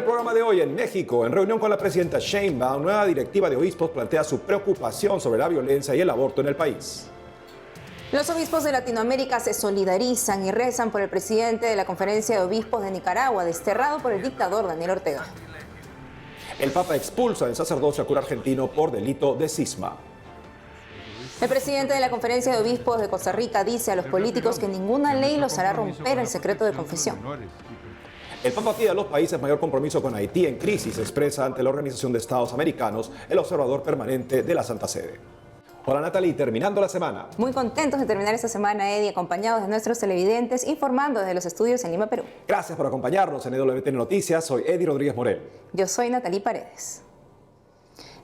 programa de hoy, en México, en reunión con la presidenta Sheinbaum, nueva directiva de obispos plantea su preocupación sobre la violencia y el aborto en el país. Los obispos de Latinoamérica se solidarizan y rezan por el presidente de la Conferencia de Obispos de Nicaragua, desterrado por el dictador Daniel Ortega. El Papa expulsa del sacerdocio a cura argentino por delito de cisma. El presidente de la Conferencia de Obispos de Costa Rica dice a los políticos que ninguna ley los hará romper el secreto de confesión. El Papa pide a los países mayor compromiso con Haití en crisis, expresa ante la Organización de Estados Americanos el observador permanente de la Santa Sede. Hola Natalie, terminando la semana. Muy contentos de terminar esta semana, Eddie, acompañados de nuestros televidentes, informando desde los estudios en Lima, Perú. Gracias por acompañarnos en EWTN Noticias. Soy Eddie Rodríguez Morel. Yo soy Natalie Paredes.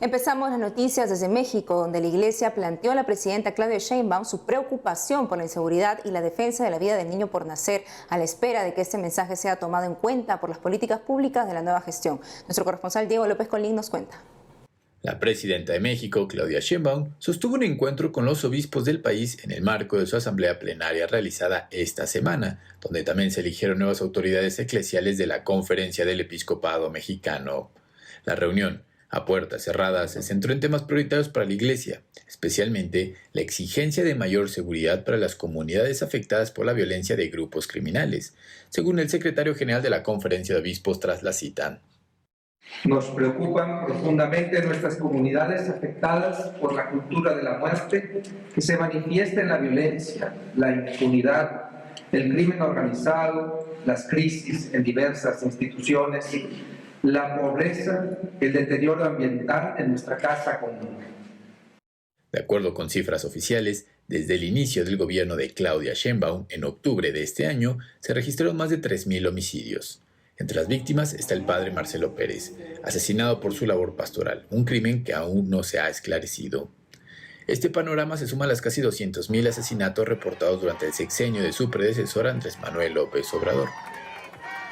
Empezamos las noticias desde México, donde la Iglesia planteó a la presidenta Claudia Sheinbaum su preocupación por la inseguridad y la defensa de la vida del niño por nacer, a la espera de que este mensaje sea tomado en cuenta por las políticas públicas de la nueva gestión. Nuestro corresponsal Diego López Colín nos cuenta. La presidenta de México, Claudia Sheinbaum, sostuvo un encuentro con los obispos del país en el marco de su asamblea plenaria realizada esta semana, donde también se eligieron nuevas autoridades eclesiales de la Conferencia del Episcopado Mexicano. La reunión, a puertas cerradas, se centró en temas prioritarios para la Iglesia, especialmente la exigencia de mayor seguridad para las comunidades afectadas por la violencia de grupos criminales, según el secretario general de la Conferencia de Obispos tras la cita. Nos preocupan profundamente nuestras comunidades afectadas por la cultura de la muerte que se manifiesta en la violencia, la impunidad, el crimen organizado, las crisis en diversas instituciones, la pobreza, el deterioro ambiental en nuestra casa común. De acuerdo con cifras oficiales, desde el inicio del gobierno de Claudia Sheinbaum, en octubre de este año, se registraron más de 3.000 homicidios. Entre las víctimas está el padre Marcelo Pérez, asesinado por su labor pastoral, un crimen que aún no se ha esclarecido. Este panorama se suma a las casi 200.000 asesinatos reportados durante el sexenio de su predecesor Andrés Manuel López Obrador.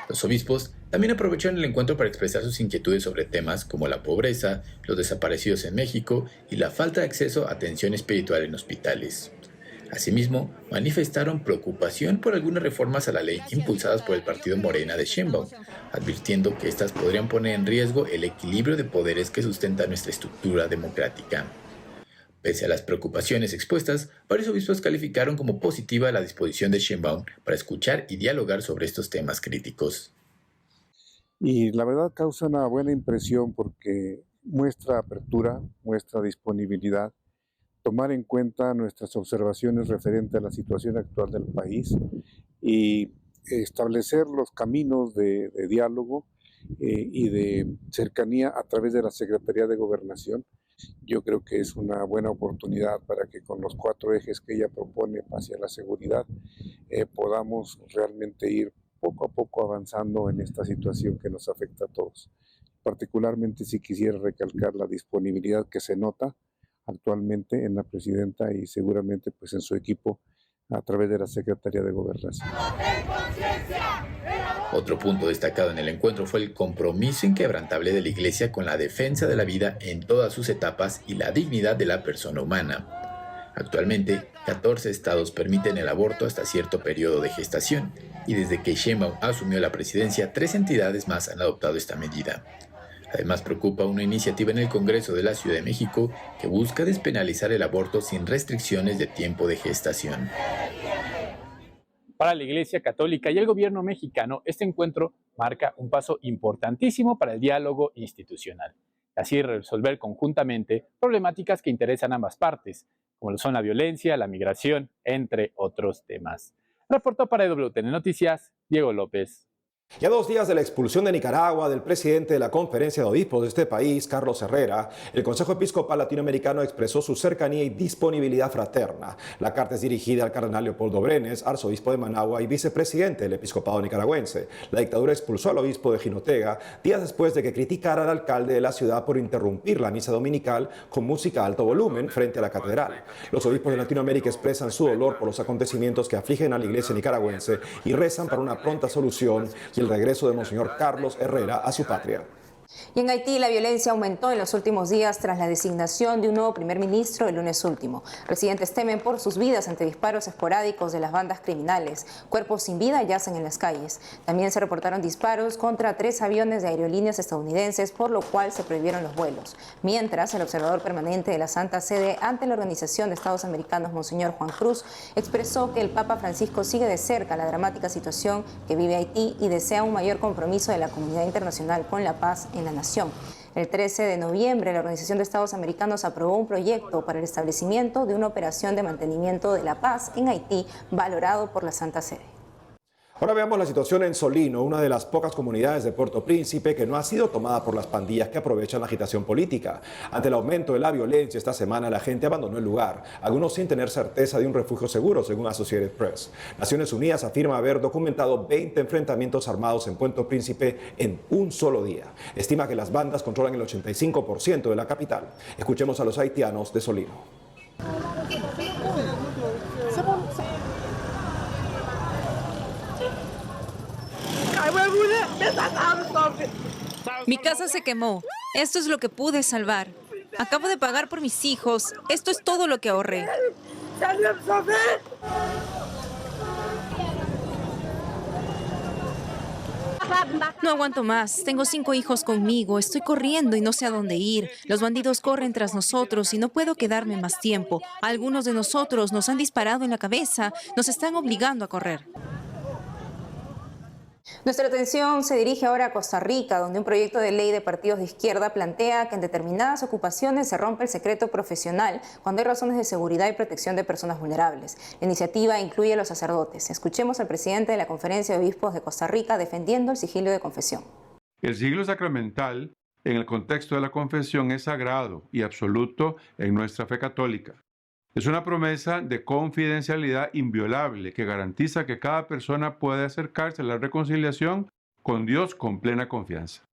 Los obispos también aprovecharon el encuentro para expresar sus inquietudes sobre temas como la pobreza, los desaparecidos en México y la falta de acceso a atención espiritual en hospitales. Asimismo, manifestaron preocupación por algunas reformas a la ley impulsadas por el partido Morena de Sheinbaum, advirtiendo que estas podrían poner en riesgo el equilibrio de poderes que sustenta nuestra estructura democrática. Pese a las preocupaciones expuestas, varios obispos calificaron como positiva la disposición de Sheinbaum para escuchar y dialogar sobre estos temas críticos. Y la verdad causa una buena impresión porque muestra apertura, muestra disponibilidad, tomar en cuenta nuestras observaciones referente a la situación actual del país y establecer los caminos de diálogo y de cercanía a través de la Secretaría de Gobernación. Yo creo que es una buena oportunidad para que con los 4 ejes que ella propone hacia la seguridad podamos realmente ir poco a poco avanzando en esta situación que nos afecta a todos. Particularmente si quisiera recalcar la disponibilidad que se nota actualmente en la presidenta y seguramente pues en su equipo a través de la Secretaría de Gobernación. Otro punto destacado en el encuentro fue el compromiso inquebrantable de la Iglesia con la defensa de la vida en todas sus etapas y la dignidad de la persona humana. Actualmente, 14 estados permiten el aborto hasta cierto periodo de gestación, y desde que Sheinbaum asumió la presidencia, 3 entidades más han adoptado esta medida. Además, preocupa una iniciativa en el Congreso de la Ciudad de México que busca despenalizar el aborto sin restricciones de tiempo de gestación. Para la Iglesia Católica y el gobierno mexicano, este encuentro marca un paso importantísimo para el diálogo institucional. Así resolver conjuntamente problemáticas que interesan a ambas partes, como lo son la violencia, la migración, entre otros temas. Reportó para EWTN Noticias, Diego López. Y a 2 días de la expulsión de Nicaragua del presidente de la Conferencia de Obispos de este país, Carlos Herrera, el Consejo Episcopal Latinoamericano expresó su cercanía y disponibilidad fraterna. La carta es dirigida al cardenal Leopoldo Brenes, arzobispo de Managua y vicepresidente del episcopado nicaragüense. La dictadura expulsó al obispo de Jinotega días después de que criticara al alcalde de la ciudad por interrumpir la misa dominical con música a alto volumen frente a la catedral. Los obispos de Latinoamérica expresan su dolor por los acontecimientos que afligen a la iglesia nicaragüense y rezan para una pronta solución y el regreso de Monseñor Carlos Herrera a su patria. Y en Haití la violencia aumentó en los últimos días tras la designación de un nuevo primer ministro el lunes último. Residentes temen por sus vidas ante disparos esporádicos de las bandas criminales. Cuerpos sin vida yacen en las calles. También se reportaron disparos contra 3 aviones de aerolíneas estadounidenses, por lo cual se prohibieron los vuelos. Mientras, el observador permanente de la Santa Sede ante la Organización de Estados Americanos, Monseñor Juan Cruz, expresó que el Papa Francisco sigue de cerca la dramática situación que vive Haití y desea un mayor compromiso de la comunidad internacional con la paz en la nación. El 13 de noviembre, la Organización de Estados Americanos aprobó un proyecto para el establecimiento de una operación de mantenimiento de la paz en Haití, valorado por la Santa Sede. Ahora veamos la situación en Solino, una de las pocas comunidades de Puerto Príncipe que no ha sido tomada por las pandillas que aprovechan la agitación política. Ante el aumento de la violencia esta semana, la gente abandonó el lugar, algunos sin tener certeza de un refugio seguro, según Associated Press. Naciones Unidas afirma haber documentado 20 enfrentamientos armados en Puerto Príncipe en un solo día. Estima que las bandas controlan el 85% de la capital. Escuchemos a los haitianos de Solino. Mi casa se quemó. Esto es lo que pude salvar. Acabo de pagar por mis hijos. Esto es todo lo que ahorré. No aguanto más. Tengo 5 hijos conmigo. Estoy corriendo y no sé a dónde ir. Los bandidos corren tras nosotros y no puedo quedarme más tiempo. Algunos de nosotros nos han disparado en la cabeza. Nos están obligando a correr. Nuestra atención se dirige ahora a Costa Rica, donde un proyecto de ley de partidos de izquierda plantea que en determinadas ocupaciones se rompe el secreto profesional cuando hay razones de seguridad y protección de personas vulnerables. La iniciativa incluye a los sacerdotes. Escuchemos al presidente de la Conferencia de Obispos de Costa Rica defendiendo el sigilo de confesión. El sigilo sacramental, en el contexto de la confesión, es sagrado y absoluto en nuestra fe católica. Es una promesa de confidencialidad inviolable que garantiza que cada persona puede acercarse a la reconciliación con Dios con plena confianza.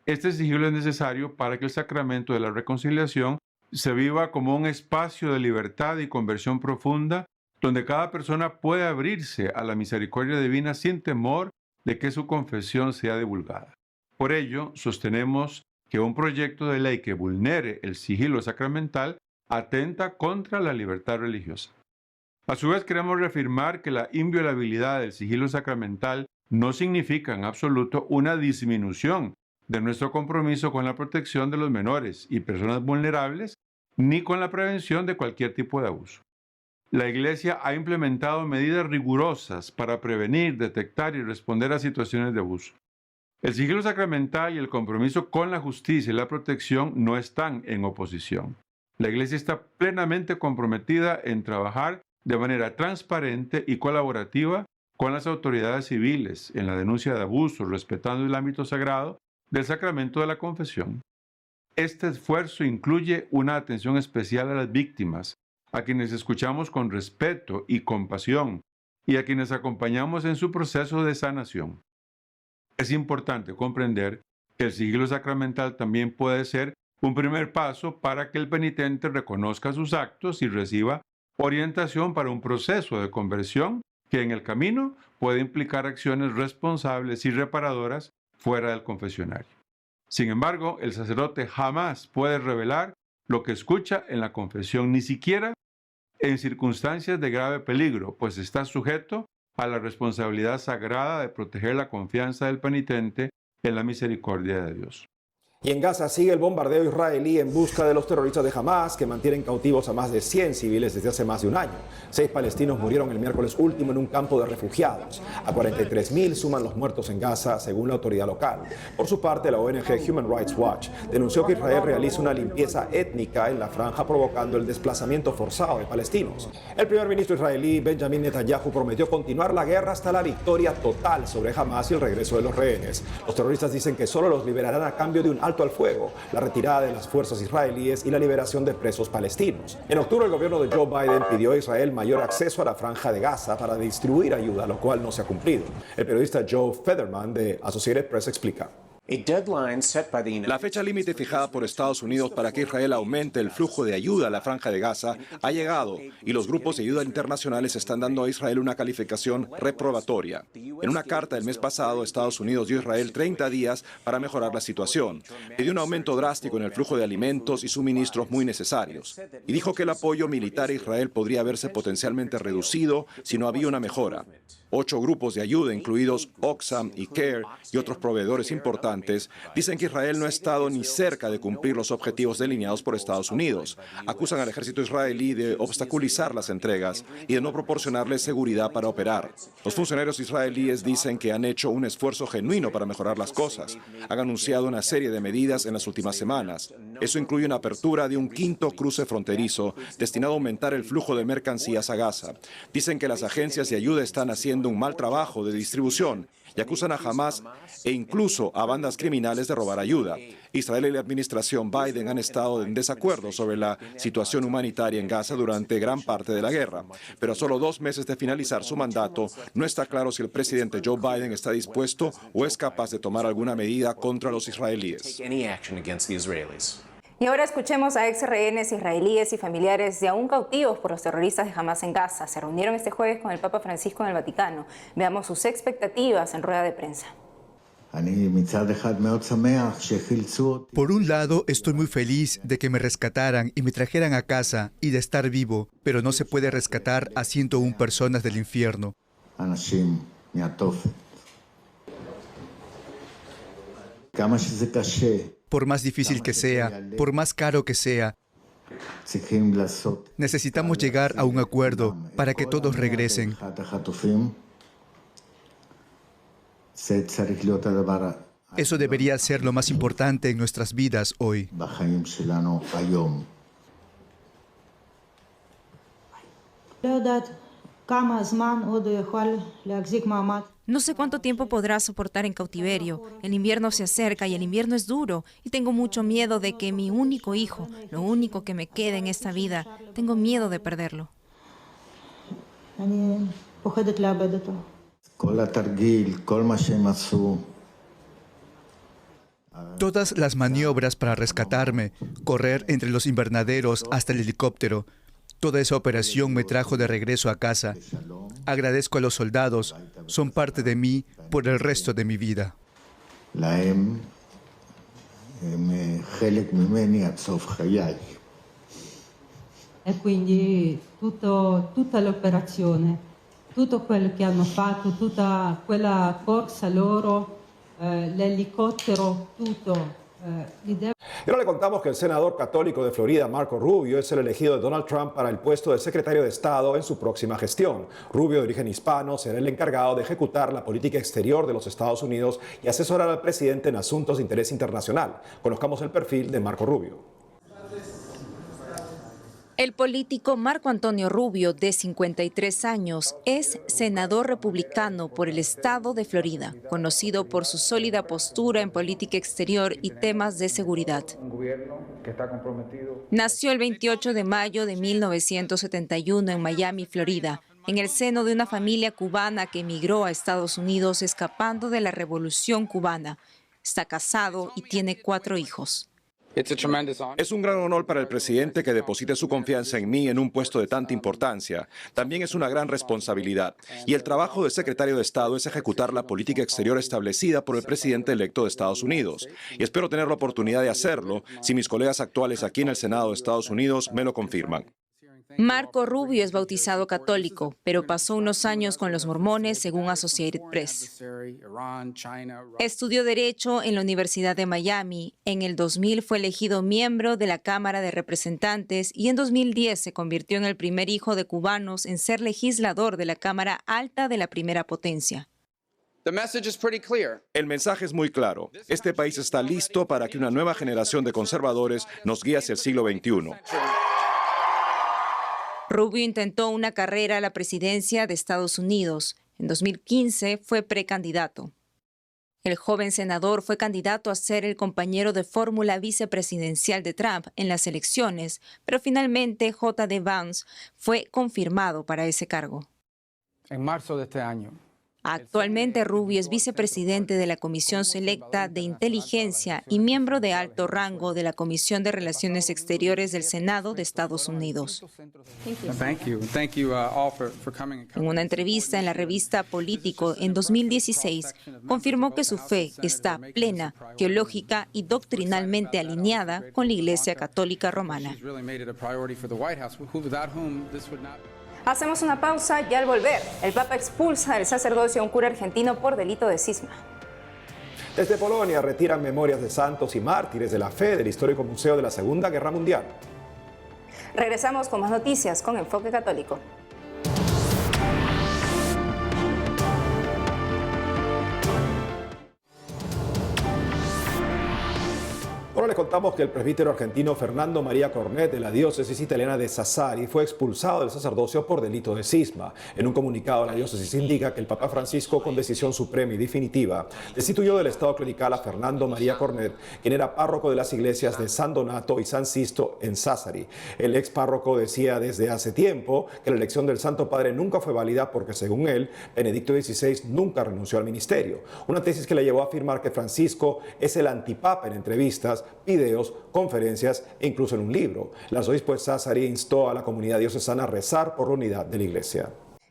Este sigilo es necesario para que el sacramento de la reconciliación se viva como un espacio de libertad y conversión profunda, donde cada persona puede abrirse a la misericordia divina sin temor de que su confesión sea divulgada. Por ello, sostenemos que un proyecto de ley que vulnere el sigilo sacramental atenta contra la libertad religiosa. A su vez, queremos reafirmar que la inviolabilidad del sigilo sacramental no significa en absoluto una disminución de nuestro compromiso con la protección de los menores y personas vulnerables, ni con la prevención de cualquier tipo de abuso. La Iglesia ha implementado medidas rigurosas para prevenir, detectar y responder a situaciones de abuso. El sigilo sacramental y el compromiso con la justicia y la protección no están en oposición. La Iglesia está plenamente comprometida en trabajar de manera transparente y colaborativa con las autoridades civiles en la denuncia de abusos, respetando el ámbito sagrado del sacramento de la confesión. Este esfuerzo incluye una atención especial a las víctimas, a quienes escuchamos con respeto y compasión y a quienes acompañamos en su proceso de sanación. Es importante comprender que el sigilo sacramental también puede ser un primer paso para que el penitente reconozca sus actos y reciba orientación para un proceso de conversión que en el camino puede implicar acciones responsables y reparadoras fuera del confesionario. Sin embargo, el sacerdote jamás puede revelar lo que escucha en la confesión, ni siquiera en circunstancias de grave peligro, pues está sujeto a la responsabilidad sagrada de proteger la confianza del penitente en la misericordia de Dios. Y en Gaza sigue el bombardeo israelí en busca de los terroristas de Hamas que mantienen cautivos a más de 100 civiles desde hace más de un año. 6 palestinos murieron el miércoles último en un campo de refugiados. A 43.000 suman los muertos en Gaza, según la autoridad local. Por su parte, la ONG Human Rights Watch denunció que Israel realiza una limpieza étnica en la franja, provocando el desplazamiento forzado de palestinos. El primer ministro israelí, Benjamin Netanyahu, prometió continuar la guerra hasta la victoria total sobre Hamas y el regreso de los rehenes. Los terroristas dicen que solo los liberarán a cambio de un alto al fuego, la retirada de las fuerzas israelíes y la liberación de presos palestinos. En octubre, el gobierno de Joe Biden pidió a Israel mayor acceso a la franja de Gaza para distribuir ayuda, lo cual no se ha cumplido. El periodista Joe Federman de Associated Press explica. La fecha límite fijada por Estados Unidos para que Israel aumente el flujo de ayuda a la Franja de Gaza ha llegado y los grupos de ayuda internacionales están dando a Israel una calificación reprobatoria. En una carta del mes pasado, Estados Unidos dio a Israel 30 días para mejorar la situación. Pidió un aumento drástico en el flujo de alimentos y suministros muy necesarios. Y dijo que el apoyo militar a Israel podría verse potencialmente reducido si no había una mejora. 8 grupos de ayuda, incluidos Oxfam y CARE y otros proveedores importantes, dicen que Israel no ha estado ni cerca de cumplir los objetivos delineados por Estados Unidos. Acusan al ejército israelí de obstaculizar las entregas y de no proporcionarles seguridad para operar. Los funcionarios israelíes dicen que han hecho un esfuerzo genuino para mejorar las cosas. Han anunciado una serie de medidas en las últimas semanas. Eso incluye una apertura de un 5º cruce fronterizo destinado a aumentar el flujo de mercancías a Gaza. Dicen que las agencias de ayuda están haciendo un mal trabajo de distribución y acusan a Hamas e incluso a bandas criminales de robar ayuda. Israel y la administración Biden han estado en desacuerdo sobre la situación humanitaria en Gaza durante gran parte de la guerra, pero a solo 2 meses de finalizar su mandato, no está claro si el presidente Joe Biden está dispuesto o es capaz de tomar alguna medida contra los israelíes. Y ahora escuchemos a ex rehenes israelíes y familiares de aún cautivos por los terroristas de Hamas en Gaza. Se reunieron este jueves con el Papa Francisco en el Vaticano. Veamos sus expectativas en rueda de prensa. Por un lado, estoy muy feliz de que me rescataran y me trajeran a casa y de estar vivo, pero no se puede rescatar a 101 personas del infierno. Por más difícil que sea, por más caro que sea, necesitamos llegar a un acuerdo para que todos regresen. Eso debería ser lo más importante en nuestras vidas hoy. No sé cuánto tiempo podrá soportar en cautiverio. El invierno se acerca y el invierno es duro. Y tengo mucho miedo de que mi único hijo, lo único que me quede en esta vida, tengo miedo de perderlo. Todas las maniobras para rescatarme, correr entre los invernaderos hasta el helicóptero, toda esa operación me trajo de regreso a casa. Agradezco a los soldados, son parte de mí por el resto de mi vida. E quindi tutta l'operazione, tutto quello che hanno fatto, tutta quella corsa loro, l'elicottero, tutto. Y ahora le contamos que el senador católico de Florida, Marco Rubio, es el elegido de Donald Trump para el puesto de secretario de Estado en su próxima gestión. Rubio, de origen hispano, será el encargado de ejecutar la política exterior de los Estados Unidos y asesorar al presidente en asuntos de interés internacional. Conozcamos el perfil de Marco Rubio. El político Marco Antonio Rubio, de 53 años, es senador republicano por el estado de Florida, conocido por su sólida postura en política exterior y temas de seguridad. Nació el 28 de mayo de 1971 en Miami, Florida, en el seno de una familia cubana que emigró a Estados Unidos escapando de la Revolución cubana. Está casado y tiene 4 hijos. Es un gran honor para el presidente que deposite su confianza en mí en un puesto de tanta importancia. También es una gran responsabilidad. Y el trabajo de secretario de Estado es ejecutar la política exterior establecida por el presidente electo de Estados Unidos. Y espero tener la oportunidad de hacerlo si mis colegas actuales aquí en el Senado de Estados Unidos me lo confirman. Marco Rubio es bautizado católico, pero pasó unos años con los mormones, según Associated Press. Estudió Derecho en la Universidad de Miami. En el 2000 fue elegido miembro de la Cámara de Representantes y en 2010 se convirtió en el primer hijo de cubanos en ser legislador de la Cámara Alta de la primera potencia. El mensaje es muy claro. Este país está listo para que una nueva generación de conservadores nos guíe hacia el siglo XXI. Rubio intentó una carrera a la presidencia de Estados Unidos. En 2015 fue precandidato. El joven senador fue candidato a ser el compañero de fórmula vicepresidencial de Trump en las elecciones, pero finalmente J.D. Vance fue confirmado para ese cargo. En marzo de este año, Actualmente Rubio es vicepresidente de la Comisión Selecta de Inteligencia y miembro de alto rango de la Comisión de Relaciones Exteriores del Senado de Estados Unidos. En una entrevista en la revista Político en 2016, confirmó que su fe está plena, teológica y doctrinalmente alineada con la Iglesia Católica Romana. Hacemos una pausa y al volver, el Papa expulsa del sacerdocio a un cura argentino por delito de cisma. Desde Polonia retiran memorias de santos y mártires de la fe del histórico Museo de la Segunda Guerra Mundial. Regresamos con más noticias con Enfoque Católico. Ahora les contamos que el presbítero argentino Fernando María Cornet de la diócesis italiana de Sassari fue expulsado del sacerdocio por delito de cisma. En un comunicado, la diócesis indica que el Papa Francisco, con decisión suprema y definitiva, destituyó del estado clerical a Fernando María Cornet, quien era párroco de las iglesias de San Donato y San Sisto en Sassari. El ex párroco decía desde hace tiempo que la elección del Santo Padre nunca fue válida porque, según él, Benedicto XVI nunca renunció al ministerio. Una tesis que le llevó a afirmar que Francisco es el antipapa en entrevistas, videos, conferencias e incluso en un libro. El arzobispo de Sassari instó a la comunidad diocesana a rezar por la unidad de la iglesia.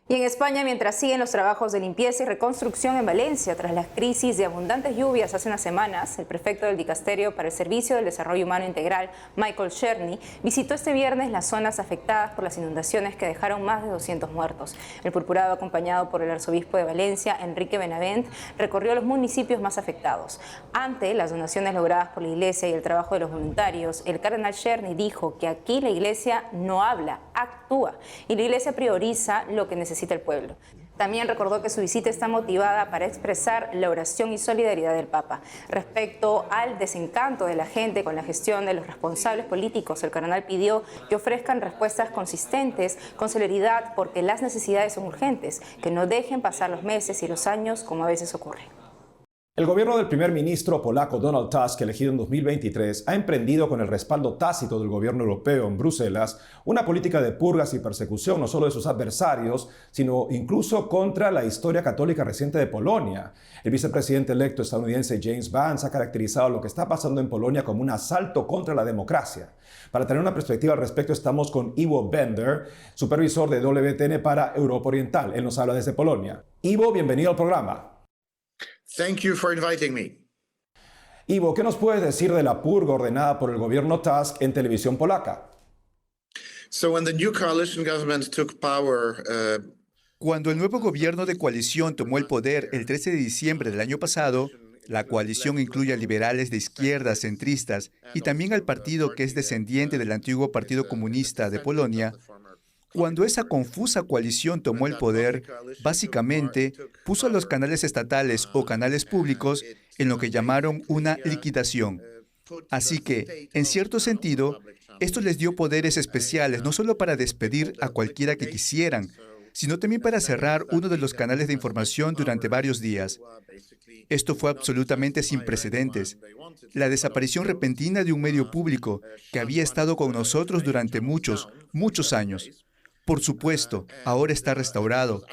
Y en España, mientras siguen los trabajos de limpieza y reconstrucción en Valencia tras la crisis de abundantes lluvias hace unas semanas, el prefecto del Dicasterio para el Servicio del Desarrollo Humano Integral, Michael Cherny, visitó este viernes las zonas afectadas por las inundaciones que dejaron más de 200 muertos. El purpurado, acompañado por el arzobispo de Valencia, Enrique Benavent, recorrió los municipios más afectados. Ante las donaciones logradas por la iglesia y el trabajo de los voluntarios, el cardenal Cherny dijo que aquí la iglesia no habla, actúa, y la iglesia prioriza lo que necesita el pueblo. También recordó que su visita está motivada para expresar la oración y solidaridad del Papa. Respecto al desencanto de la gente con la gestión de los responsables políticos, el cardenal pidió que ofrezcan respuestas consistentes, con celeridad, porque las necesidades son urgentes, que no dejen pasar los meses y los años como a veces ocurre. El gobierno del primer ministro polaco Donald Tusk, elegido en 2023, ha emprendido con el respaldo tácito del gobierno europeo en Bruselas una política de purgas y persecución no solo de sus adversarios, sino incluso contra la historia católica reciente de Polonia. El vicepresidente electo estadounidense James Vance ha caracterizado lo que está pasando en Polonia como un asalto contra la democracia. Para tener una perspectiva al respecto, estamos con Ivo Bender, supervisor de WTN para Europa Oriental. Él nos habla desde Polonia. Ivo, bienvenido al programa. Thank you for inviting me. Ivo, ¿qué nos puedes decir de la purga ordenada por el gobierno Tusk en televisión polaca? Cuando el nuevo gobierno de coalición tomó el poder el 13 de diciembre del año pasado, la coalición incluye a liberales de izquierda, centristas y también al partido que es descendiente del antiguo Partido Comunista de Polonia. Cuando esa confusa coalición tomó el poder, básicamente puso a los canales estatales o canales públicos en lo que llamaron una liquidación. Así que, en cierto sentido, esto les dio poderes especiales no solo para despedir a cualquiera que quisieran, sino también para cerrar uno de los canales de información durante varios días. Esto fue absolutamente sin precedentes. La desaparición repentina de un medio público que había estado con nosotros durante muchos años. Por supuesto, ahora está restaurado,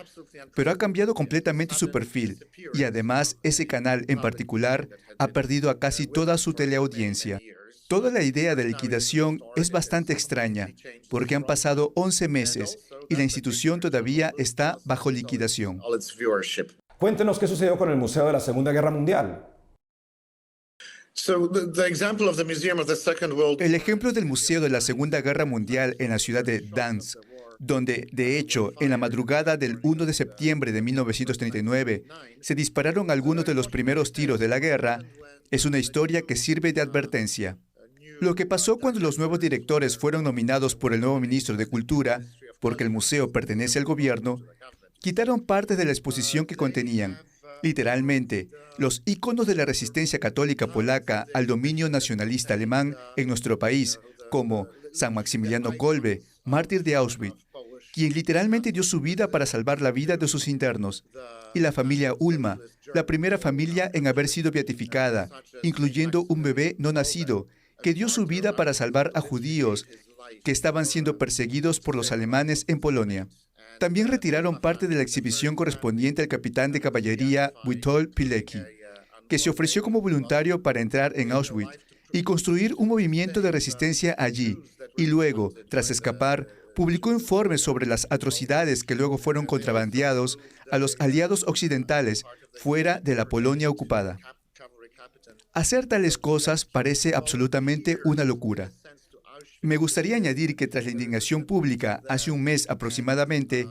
pero ha cambiado completamente su perfil y además ese canal en particular ha perdido a casi toda su teleaudiencia. Toda la idea de liquidación es bastante extraña porque han pasado 11 meses y la institución todavía está bajo liquidación. Cuéntenos qué sucedió con el Museo de la Segunda Guerra Mundial. El ejemplo del Museo de la Segunda Guerra Mundial en la ciudad de Danzig, donde, de hecho, en la madrugada del 1 de septiembre de 1939 se dispararon algunos de los primeros tiros de la guerra, es una historia que sirve de advertencia. Lo que pasó cuando los nuevos directores fueron nominados por el nuevo ministro de Cultura, porque el museo pertenece al gobierno, quitaron parte de la exposición que contenían, literalmente, los íconos de la resistencia católica polaca al dominio nacionalista alemán en nuestro país, como San Maximiliano Kolbe, mártir de Auschwitz, quien literalmente dio su vida para salvar la vida de sus internos, y la familia Ulma, la primera familia en haber sido beatificada, incluyendo un bebé no nacido, que dio su vida para salvar a judíos que estaban siendo perseguidos por los alemanes en Polonia. También retiraron parte de la exhibición correspondiente al capitán de caballería Witold Pilecki, que se ofreció como voluntario para entrar en Auschwitz y construir un movimiento de resistencia allí, y luego, tras escapar, publicó informes sobre las atrocidades que luego fueron contrabandeados a los aliados occidentales fuera de la Polonia ocupada. Hacer tales cosas parece absolutamente una locura. Me gustaría añadir que tras la indignación pública, hace un mes aproximadamente,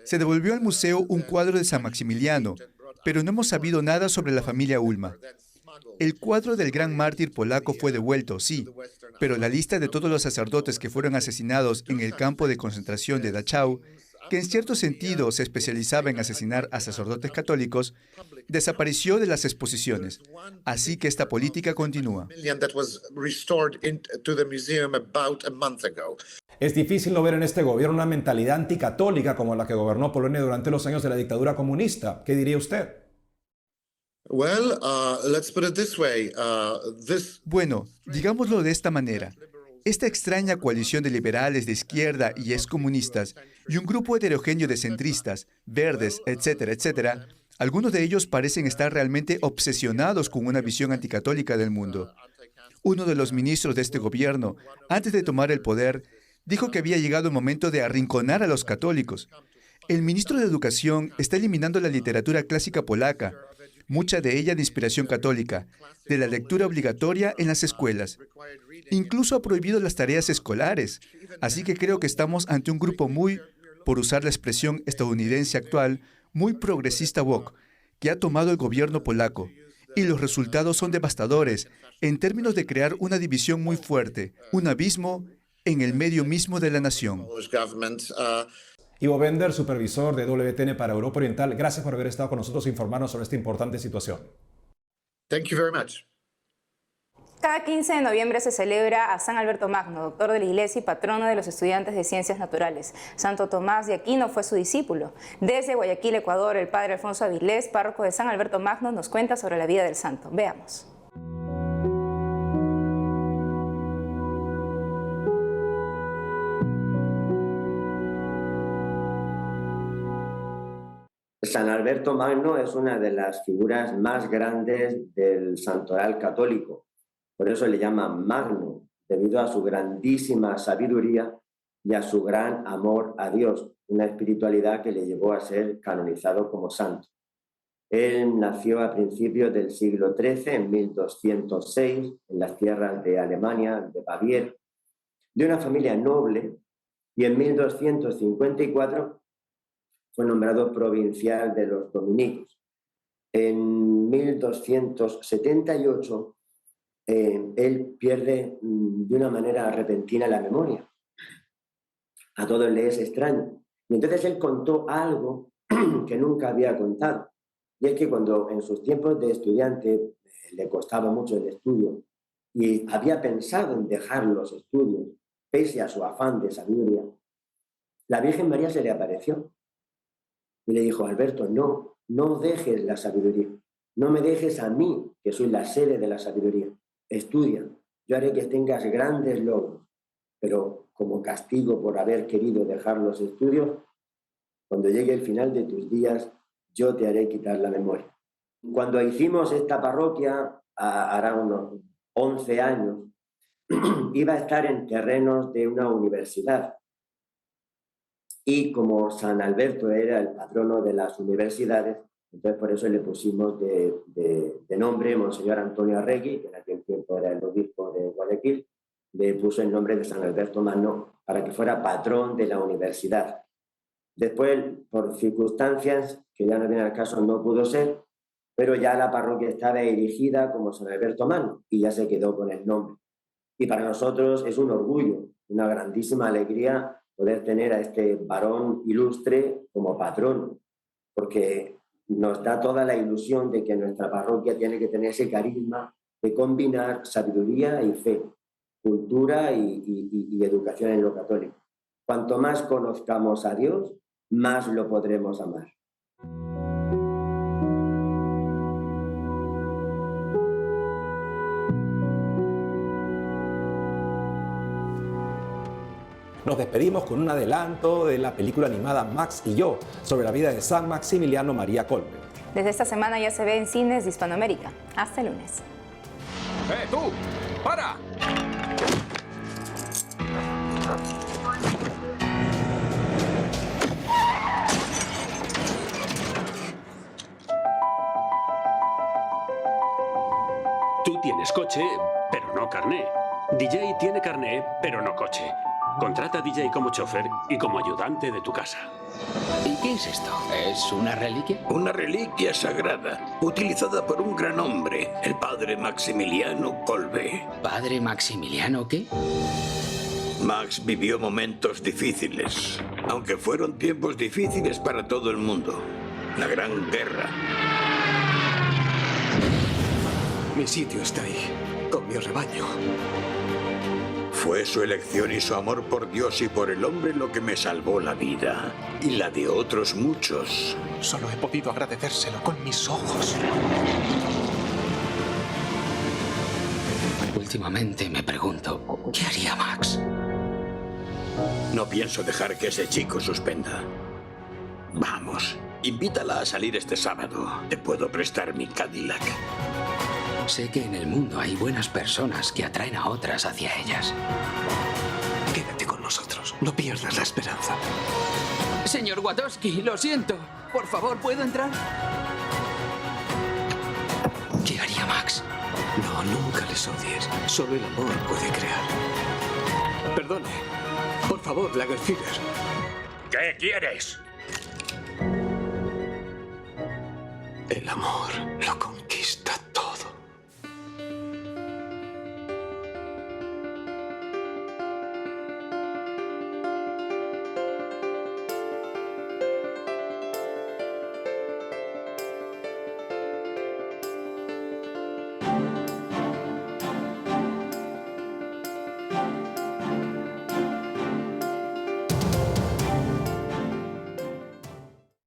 se devolvió al museo un cuadro de San Maximiliano, pero no hemos sabido nada sobre la familia Ulma. El cuadro del gran mártir polaco fue devuelto, sí, pero la lista de todos los sacerdotes que fueron asesinados en el campo de concentración de Dachau, que en cierto sentido se especializaba en asesinar a sacerdotes católicos, desapareció de las exposiciones. Así que esta política continúa. Es difícil no ver en este gobierno una mentalidad anticatólica como la que gobernó Polonia durante los años de la dictadura comunista. ¿Qué diría usted? Bueno, digámoslo de esta manera. Esta extraña coalición de liberales de izquierda y excomunistas y un grupo heterogéneo de centristas, verdes, etcétera, etcétera, algunos de ellos parecen estar realmente obsesionados con una visión anticatólica del mundo. Uno de los ministros de este gobierno, antes de tomar el poder, dijo que había llegado el momento de arrinconar a los católicos. El ministro de Educación está eliminando la literatura clásica polaca, mucha de ella de inspiración católica, de la lectura obligatoria en las escuelas. Incluso ha prohibido las tareas escolares. Así que creo que estamos ante un grupo muy, por usar la expresión estadounidense actual, muy progresista woke, que ha tomado el gobierno polaco. Y los resultados son devastadores en términos de crear una división muy fuerte, un abismo en el medio mismo de la nación. Ivo Bender, supervisor de WTN para Europa Oriental, gracias por haber estado con nosotros e informarnos sobre esta importante situación. Thank you very much. Cada 15 de noviembre se celebra a San Alberto Magno, doctor de la Iglesia y patrono de los estudiantes de Ciencias Naturales. Santo Tomás de Aquino fue su discípulo. Desde Guayaquil, Ecuador, el padre Alfonso Avilés, párroco de San Alberto Magno, nos cuenta sobre la vida del santo. Veamos. San Alberto Magno es una de las figuras más grandes del santoral católico. Por eso le llaman Magno, debido a su grandísima sabiduría y a su gran amor a Dios, una espiritualidad que le llevó a ser canonizado como santo. Él nació a principios del siglo XIII, en 1206, en las tierras de Alemania, de Baviera, de una familia noble, y en 1254 fue nombrado provincial de los dominicos. En 1278 él pierde de una manera repentina la memoria. A todos les es extraño. Y entonces él contó algo que nunca había contado. Y es que cuando en sus tiempos de estudiante le costaba mucho el estudio y había pensado en dejar los estudios, pese a su afán de sabiduría, la Virgen María se le apareció y le dijo: Alberto, no dejes la sabiduría, no me dejes a mí, que soy la sede de la sabiduría. Estudia, yo haré que tengas grandes logros, pero como castigo por haber querido dejar los estudios, cuando llegue el final de tus días, yo te haré quitar la memoria. Cuando hicimos esta parroquia, hará unos 11 años, iba a estar en terrenos de una universidad. Y como San Alberto era el patrono de las universidades, entonces por eso le pusimos de nombre Monseñor Antonio Arregui, que en aquel tiempo era el obispo de Guayaquil, le puso el nombre de San Alberto Magno para que fuera patrón de la universidad. Después, por circunstancias que ya no vienen al caso, no pudo ser, pero ya la parroquia estaba erigida como San Alberto Magno y ya se quedó con el nombre. Y para nosotros es un orgullo, una grandísima alegría poder tener a este varón ilustre como patrón, porque nos da toda la ilusión de que nuestra parroquia tiene que tener ese carisma de combinar sabiduría y fe, cultura y educación en lo católico. Cuanto más conozcamos a Dios, más lo podremos amar. Nos despedimos con un adelanto de la película animada Max y yo, sobre la vida de San Maximiliano María Kolbe. Desde esta semana ya se ve en cines de Hispanoamérica. Hasta el lunes. ¡Tú! ¡Para! Tú tienes coche, pero no carné. DJ tiene carné, pero no coche. Contrata a DJ como chofer y como ayudante de tu casa. ¿Y qué es esto? ¿Es una reliquia? Una reliquia sagrada, utilizada por un gran hombre, el padre Maximiliano Kolbe. ¿Padre Maximiliano qué? Max vivió momentos difíciles, aunque fueron tiempos difíciles para todo el mundo. La Gran Guerra. Mi sitio está ahí, con mi rebaño. Fue su elección y su amor por Dios y por el hombre lo que me salvó la vida. Y la de otros muchos. Solo he podido agradecérselo con mis ojos. Últimamente me pregunto, ¿qué haría Max? No pienso dejar que ese chico suspenda. Vamos, invítala a salir este sábado. Te puedo prestar mi Cadillac. Sé que en el mundo hay buenas personas que atraen a otras hacia ellas. Quédate con nosotros. No pierdas la esperanza. Señor Watoski, lo siento. Por favor, ¿puedo entrar? ¿Qué haría Max? No, nunca les odies. Solo el amor puede crear. Perdone. Por favor, Lagerfeuer. ¿Qué quieres? El amor lo conquista.